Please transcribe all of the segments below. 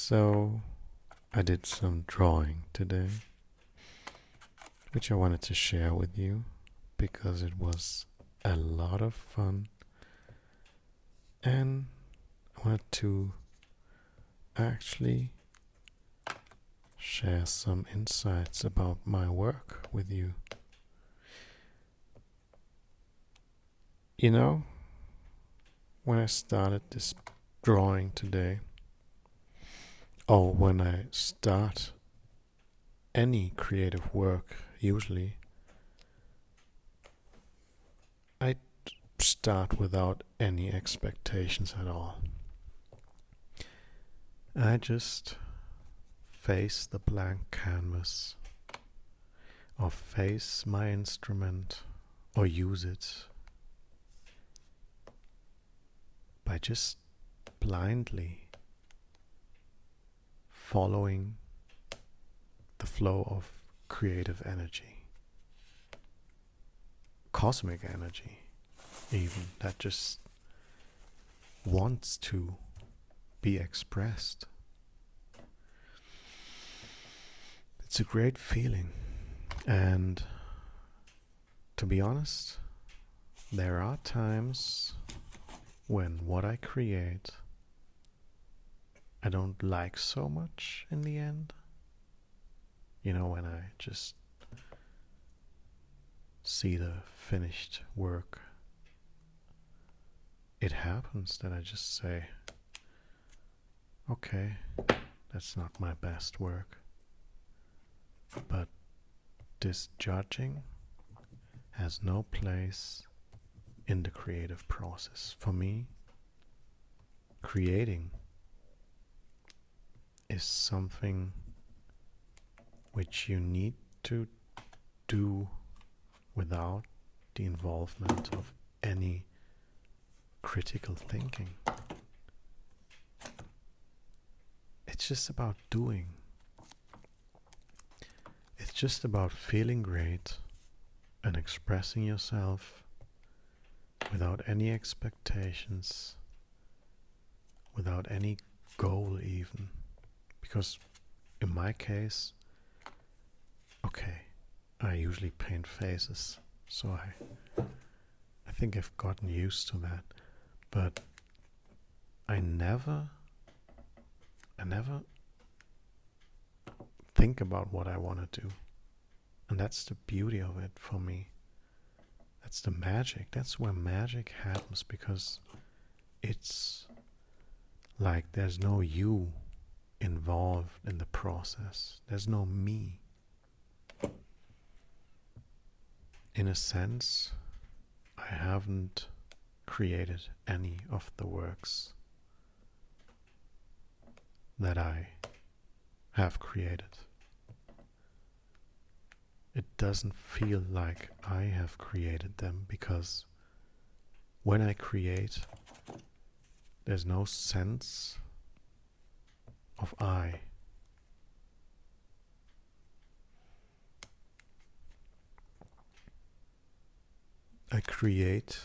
So, I did some drawing today, which I wanted to share with you because it was a lot of fun, and I wanted to actually share some insights about my work with you. You know, when I started this drawing today, or when I start any creative work, usually I start without any expectations at all. I just face the blank canvas, or face my instrument, or use it by just blindly following the flow of creative energy, cosmic energy, even that just wants to be expressed. It's a great feeling, and to be honest, there are times when what I create I don't like so much in the end. You know, when I just see the finished work, it happens that I just say, okay, that's not my best work. But this judging has no place in the creative process. For me, creating is something which you need to do without the involvement of any critical thinking. It's just about doing. It's just about feeling great and expressing yourself without any expectations, without any goal even. Because in my case, okay, I usually paint faces, so I think I've gotten used to that. But I never think about what I want to do. And that's the beauty of it for me. That's the magic. That's where magic happens, because it's like there's no you involved in the process. There's no me. In a sense, I haven't created any of the works that I have created. It doesn't feel like I have created them, because when I create, there's no sense of I. I create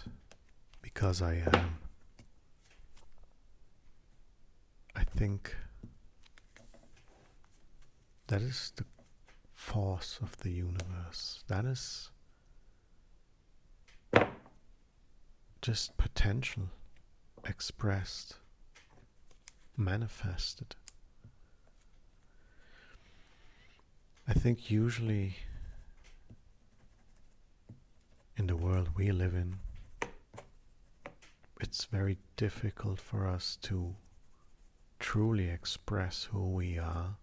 because I am. I think that is the force of the universe. That is just potential expressed, manifested. I think usually in the world we live in, it's very difficult for us to truly express who we are,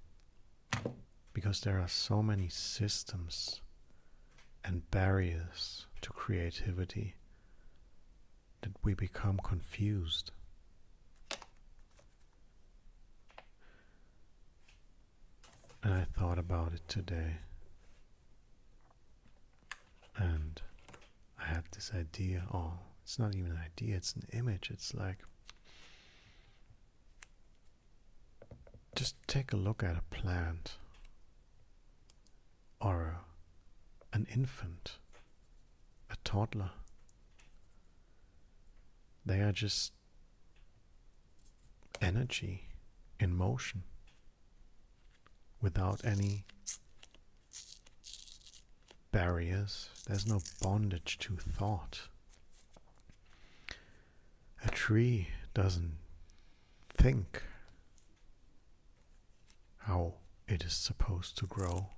because there are so many systems and barriers to creativity that we become confused. And I thought about it today, and I had this idea. Oh, it's not even an idea, it's an image. It's like, just take a look at a plant, or an infant, a toddler. They are just energy in motion. without any barriers. There's no bondage to thought. A tree doesn't think how it is supposed to grow.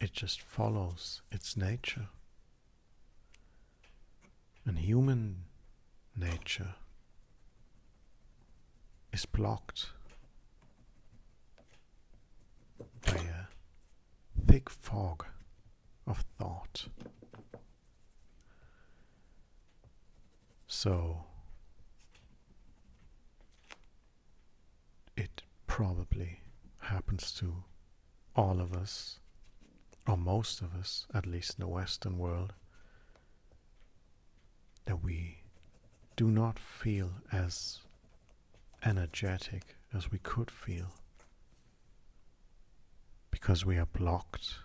It just follows its nature. And human nature is blocked by a thick fog of thought. So it probably happens to all of us, or most of us, at least in the Western world, that we do not feel as energetic as we could feel because we are blocked.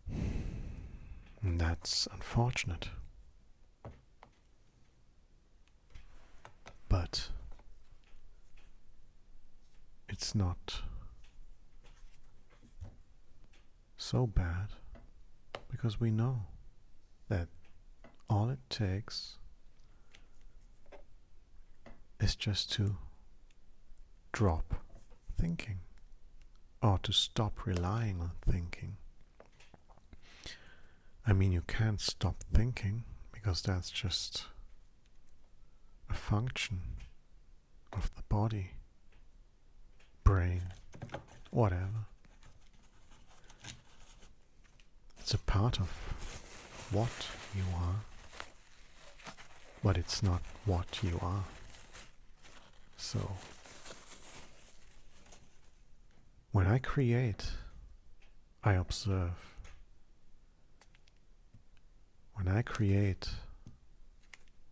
And that's unfortunate. But it's not so bad because we know that all it takes is just to drop thinking or to stop relying on thinking. I mean, you can't stop thinking because that's just a function of the body, brain, whatever. It's a part of what you are, but it's not what you are. So, when I create, I observe. When I create,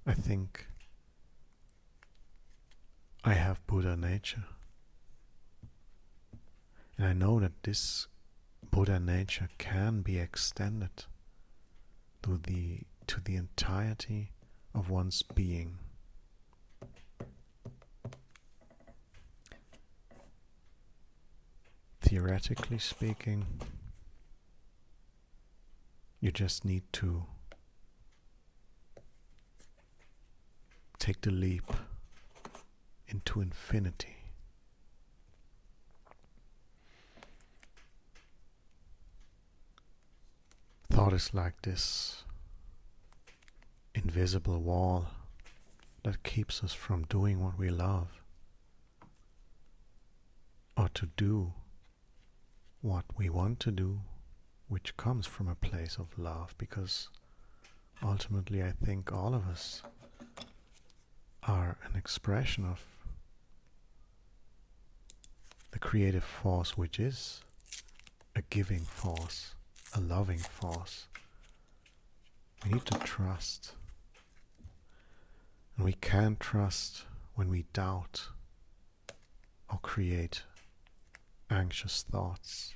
I think I have Buddha nature. And I know that this Buddha nature can be extended to the entirety of one's being. Theoretically speaking, you just need to take the leap into infinity. Thought is like this invisible wall that keeps us from doing what we love, or to do what we want to do, which comes from a place of love, because ultimately I think all of us are an expression of the creative force, which is a giving force, a loving force. We need to trust. And we can't trust when we doubt or create anxious thoughts.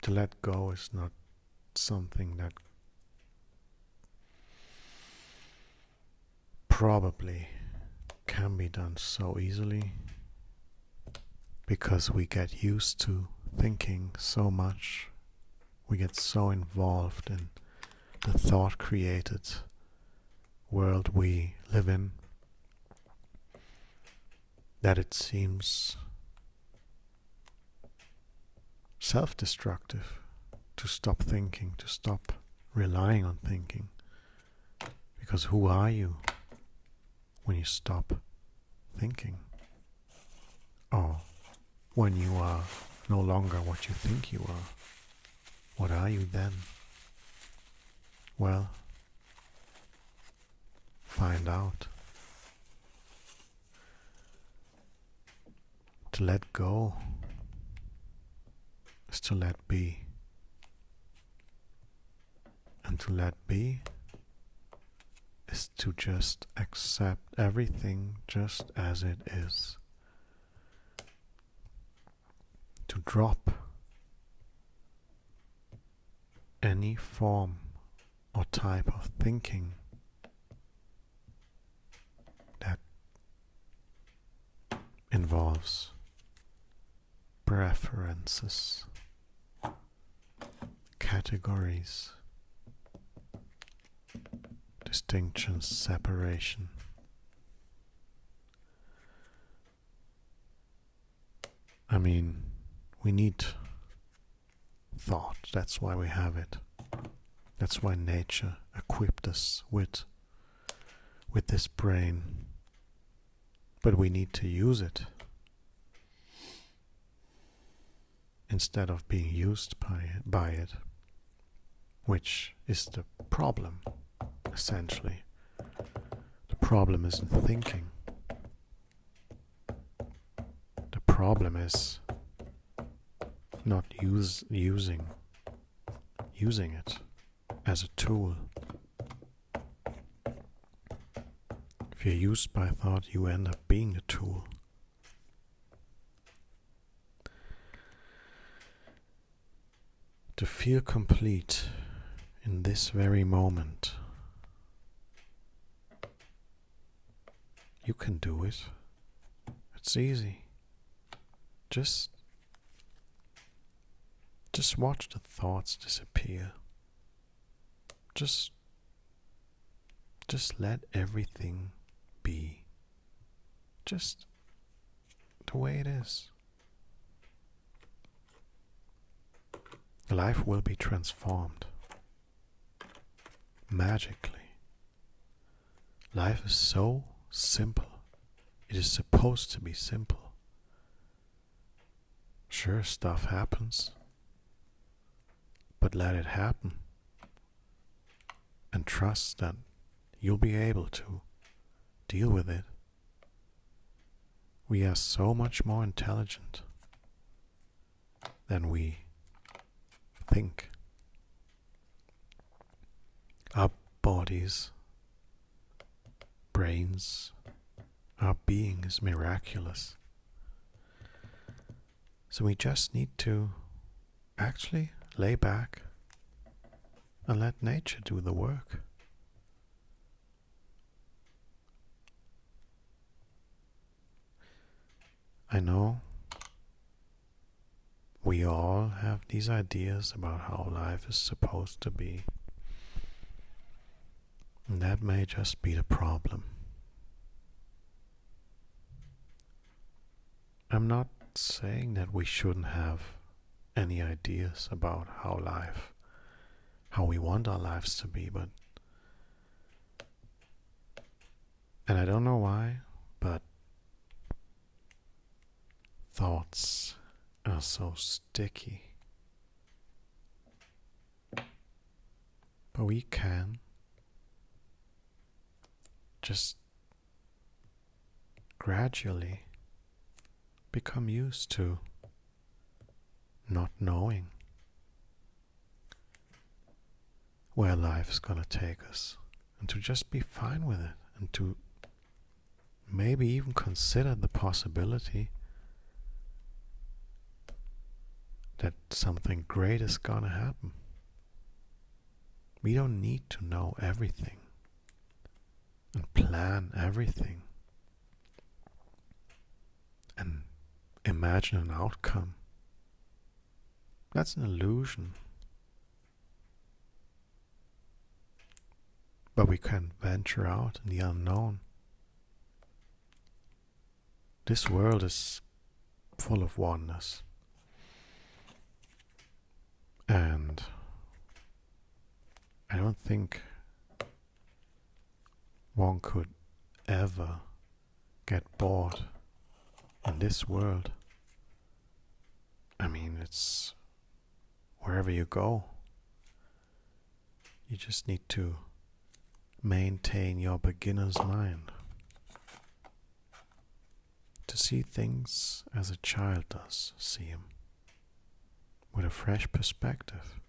To let go is not something that probably can be done so easily, because we get used to thinking so much. We get so involved in the thought created world we live in that it seems self-destructive to stop thinking, to stop relying on thinking. Because who are you when you stop thinking? Or when you are no longer what you think you are, what are you then? Well, find out. To let go is to let be. And to let be is to just accept everything just as it is. To drop any form or type of thinking that involves preferences, categories, distinctions, separation. I mean, we need thought. That's why we have it. That's why nature equipped us with this brain. But we need to use it instead of being used by it, which is the problem, essentially. The problem isn't thinking. The problem is not using it as a tool. If you're used by thought, you end up being a tool. To feel complete in this very moment, you can do it. It's easy. Just watch the thoughts disappear. Just let everything be. Just the way it is. Life will be transformed magically. Life is so simple. It is supposed to be simple. Sure, stuff happens, but let it happen and trust that you'll be able to deal with it. We are so much more intelligent than we think. Our bodies, brains, our being is miraculous. So we just need to actually lay back and let nature do the work. I know we all have these ideas about how life is supposed to be. And that may just be the problem. I'm not saying that we shouldn't have any ideas about how we want our lives to be, but and I don't know why, but thoughts are so sticky. But we can just gradually become used to not knowing where life's gonna take us, and to just be fine with it, and to maybe even consider the possibility that something great is gonna happen. We don't need to know everything and plan everything and imagine an outcome. That's an illusion. But we can venture out in the unknown. This world is full of oneness. And I don't think one could ever get bored in this world. I mean, it's wherever you go, you just need to maintain your beginner's mind, to see things as a child does see them, with a fresh perspective.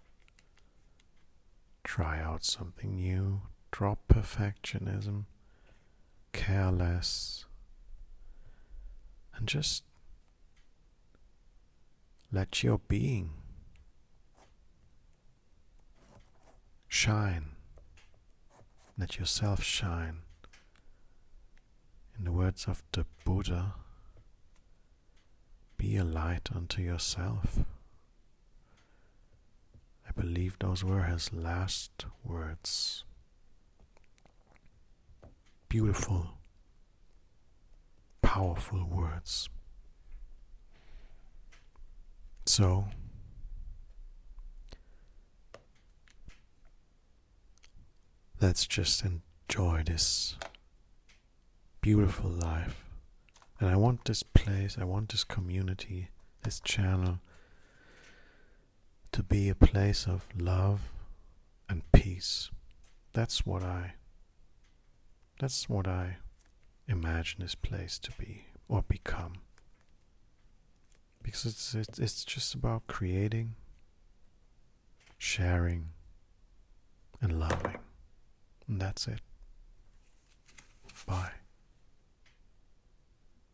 Try out something new, drop perfectionism, care less, and just let your being shine. Let yourself shine. In the words of the Buddha, be a light unto yourself. I believe those were his last words. Beautiful, powerful words. So, let's just enjoy this beautiful life. And I want this place, I want this community, this channel to be a place of love and peace. That's what I imagine this place to be or become. Because it's just about creating, sharing, and loving. And that's it.